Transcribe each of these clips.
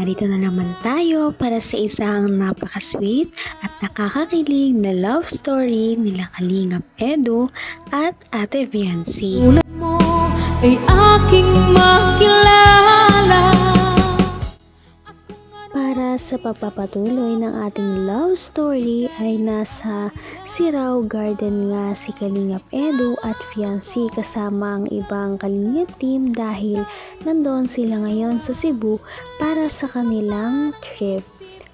narito na naman tayo para sa isang napaka-sweet at nakakakilig na love story nila Kalingap Edu at Ate Viancy. Tulad mo ay aking makilala. Para sa pagpapatuloy ng ating love story ay nasa Sirao Garden nga si Kalingap Edu at Viancy kasama ang ibang Kalingap team dahil nandoon sila ngayon sa Cebu para sa kanilang trip.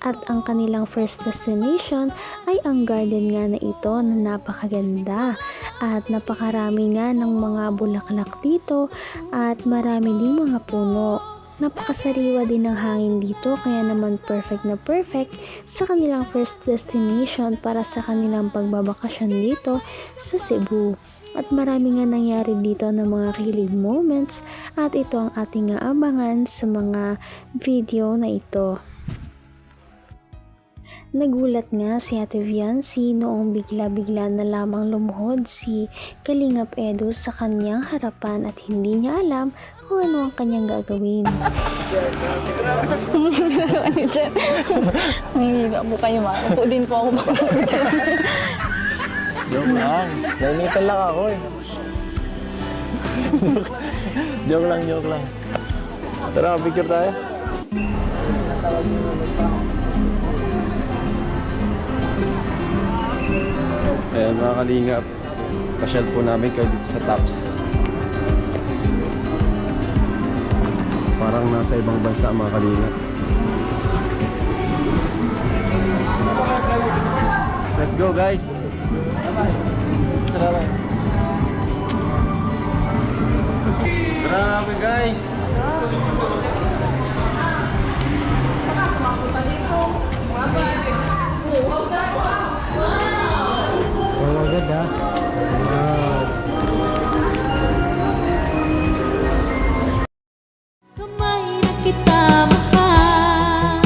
At ang kanilang first destination ay ang garden nga na ito na napakaganda at napakarami nga ng mga bulaklak dito at marami ding mga puno. Napakasariwa din ng hangin dito kaya naman perfect na perfect sa kanilang first destination para sa kanilang pagbabakasyon dito sa Cebu. At marami nga nangyari dito ng mga kilig moments at ito ang ating aabangan sa mga video na ito. Nagulat nga si Ate Viancy noong bigla-bigla na lamang lumuhod si Kalingap Edu sa kanyang harapan at hindi niya alam kung ano ang kanyang gagawin. Nangihiga po kayo, ma. Ito din po ako makakuha. Joke lang. Nainitan lang ako eh. Joke lang. Tara, picture tayo. Ayan mga kalingap, pasyal po namin kayo dito sa Tops. Parang nasa ibang bansa mga kalingap. Let's go guys! Grabe guys! Oh, agad ha? Kamay na kita mahal.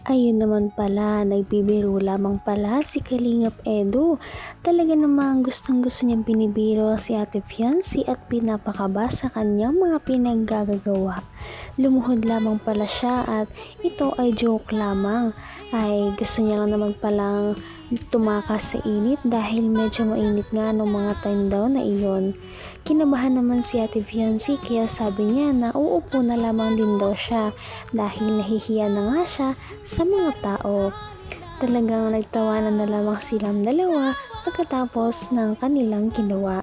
Ayun naman pala, nagbibiro lamang pala si Kalingap Edu. Talaga namang gustong-gusto niyang binibiro si Ate Viancy at pinapakaba sa kanyang mga pinaggagawa. Lumuhod lamang pala siya at ito ay joke lamang. Ay gusto niya lang naman palang tumakas sa init dahil medyo mainit nga noong mga time daw na iyon. Kinabahan naman si Ate Viancy kaya sabi niya na uupo na lamang din daw siya dahil nahihiya na nga siya sa mga tao. Talagang nagtawanan na lamang silang dalawa pagkatapos ng kanilang ginawa.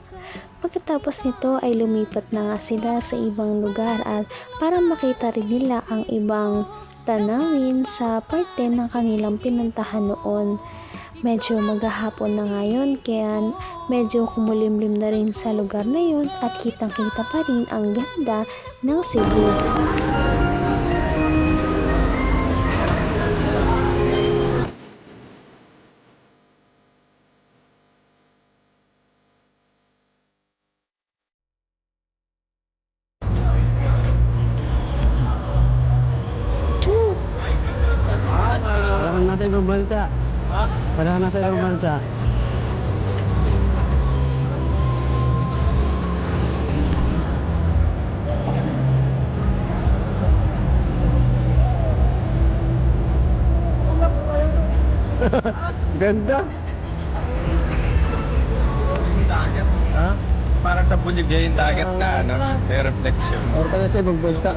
Pagkatapos nito ay lumipat na nga sila sa ibang lugar at para makita rin nila ang ibang tanawin sa parte ng kanilang pinuntahan noon. Medyo maghahapon na ngayon kaya medyo kumulimlim na rin sa lugar na yun at kitang-kita pa rin ang ganda ng Cebu. Parang nasa ibang bansa. Parang nasa ibang bansa. Ganda. Dagat. Ha? Parang sa Bolivia yung dagat na ano, sa reflection. Or pala sa ibang bansa.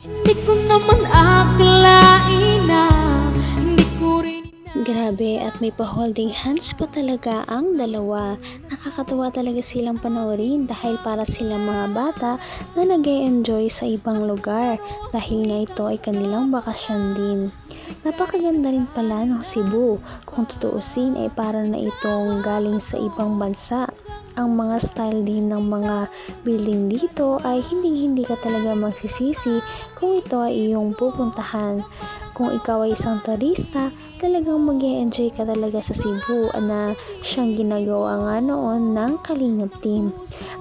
Hindi ko naman akalain na hindi ko rin Grabe at may pa-holding hands pa talaga ang dalawa. Nakakatuwa talaga silang panoorin dahil para silang mga bata na nag-e-enjoy sa ibang lugar dahil nga ito ay kanilang bakasyon din. Napakaganda rin pala ng Cebu. Kung tutuusin ay para na itong galing sa ibang bansa. Ang mga style din ng mga building dito ay hindi ka talaga magsisisi kung ito ay iyong pupuntahan. Kung ikaw ay isang turista, talagang mag-e-enjoy ka talaga sa Cebu na siyang ginagawa nga noon ng Kalingap team.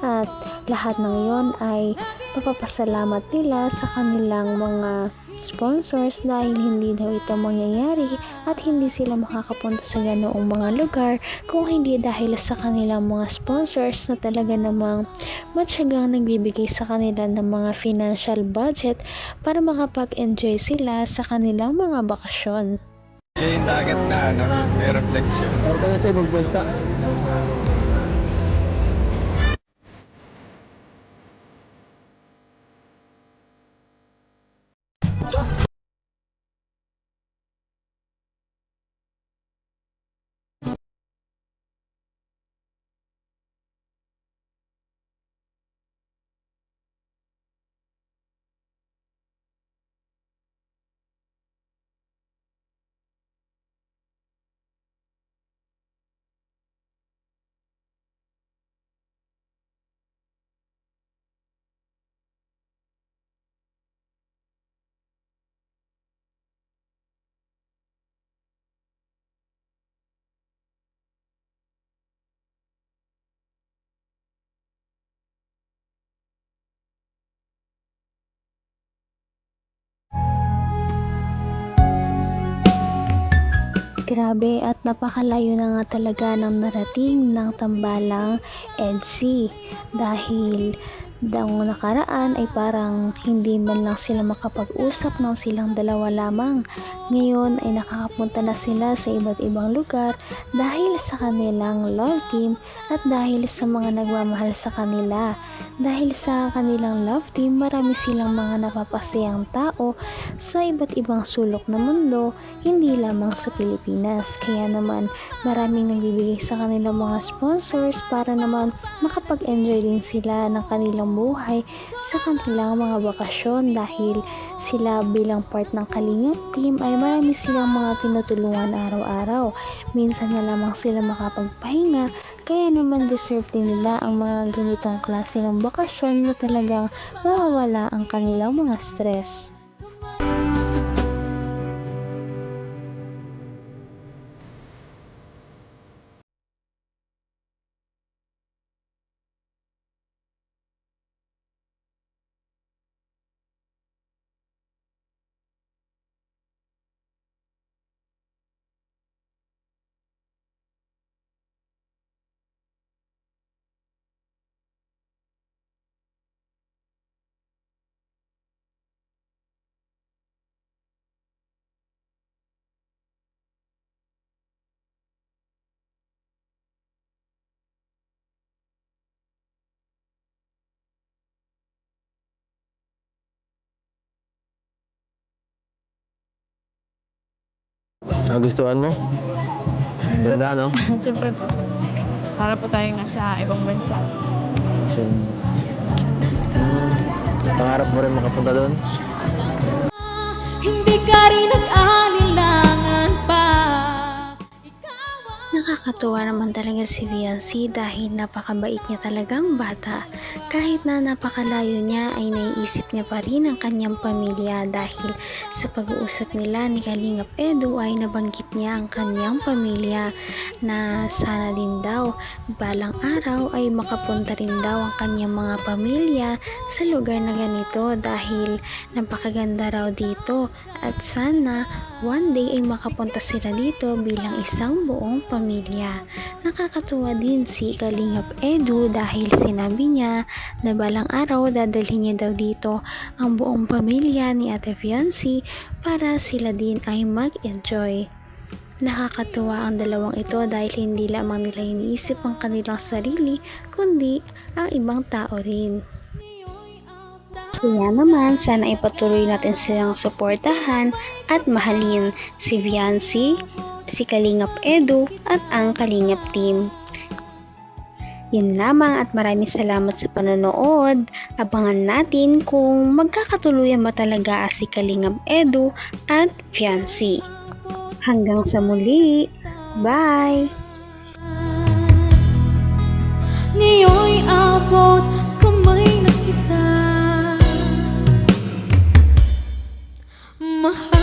At lahat ng yon ay pagpapasalamat nila sa kanilang mga sponsors dahil hindi daw ito mangyayari at hindi sila makakapunta sa ganoong mga lugar kung hindi dahil sa kanilang mga sponsors na talaga namang matyagang nagbibigay sa kanila ng mga financial budget para makapag-enjoy sila sa kanilang mga bakasyon. Gain dagat na, may reflection. Para tayo sa ibang bansa. Grabe at napakalayo na nga talaga ng narating ng tambalang EDSI dahil daw nakaraan ay parang hindi man lang sila makapag-usap ng silang dalawa lamang. Ngayon ay nakakapunta na sila sa iba't ibang lugar dahil sa kanilang love team at dahil sa mga nagmamahal sa kanila. Dahil sa kanilang love team, marami silang mga napapasayang tao sa iba't ibang sulok ng mundo, hindi lamang sa Pilipinas. Kaya naman maraming nagbibigay sa kanilang mga sponsors para naman makapag-enjoy din sila ng kanilang buhay sa kanilang mga bakasyon dahil sila bilang part ng Kalingap team ay marami silang mga tinutulungan araw-araw. Minsan na lamang sila makapagpahinga, kaya naman deserve din nila ang mga ganitong klase ng bakasyon na talagang mawawala ang kanilang mga stress. Nagustuhan mo? Ganda, no? Siyempre po. Para po tayo nga sa ibang bansa. So, pangarap mo rin makapunta doon? Hindi ka rin nag-alinlangan pa. Nakakatuwa naman talaga si Viancy dahil napakabait niya talagang bata. Kahit na napakalayo niya ay naiisip niya pa rin ang kanyang pamilya dahil sa pag-uusap nila ni Kalingap Edu ay nabanggit niya ang kanyang pamilya na sana din daw balang araw ay makapunta rin daw ang kanyang mga pamilya sa lugar na ganito dahil napakaganda raw dito at sana one day ay makapunta sila dito bilang isang buong pamilya. Nakakatuwa din si Kalingap Edu dahil sinabi niya na balang araw dadalhin niya daw dito ang buong pamilya ni Ate Viancy para sila din ay mag-enjoy. Nakakatuwa ang dalawang ito dahil hindi lamang nila iniisip ang kanilang sarili kundi ang ibang tao rin. Kaya naman, sana ipatuloy natin silang suportahan at mahalin si Viancy, si Kalingap Edu at ang Kalingap team. Yun lamang at maraming salamat sa panonood. Abangan natin kung magkakatuluyan ba talaga si Kalingap Edu at Viancy. Hanggang sa muli. Bye! Ngayon'y abot kamay na kita. Mahal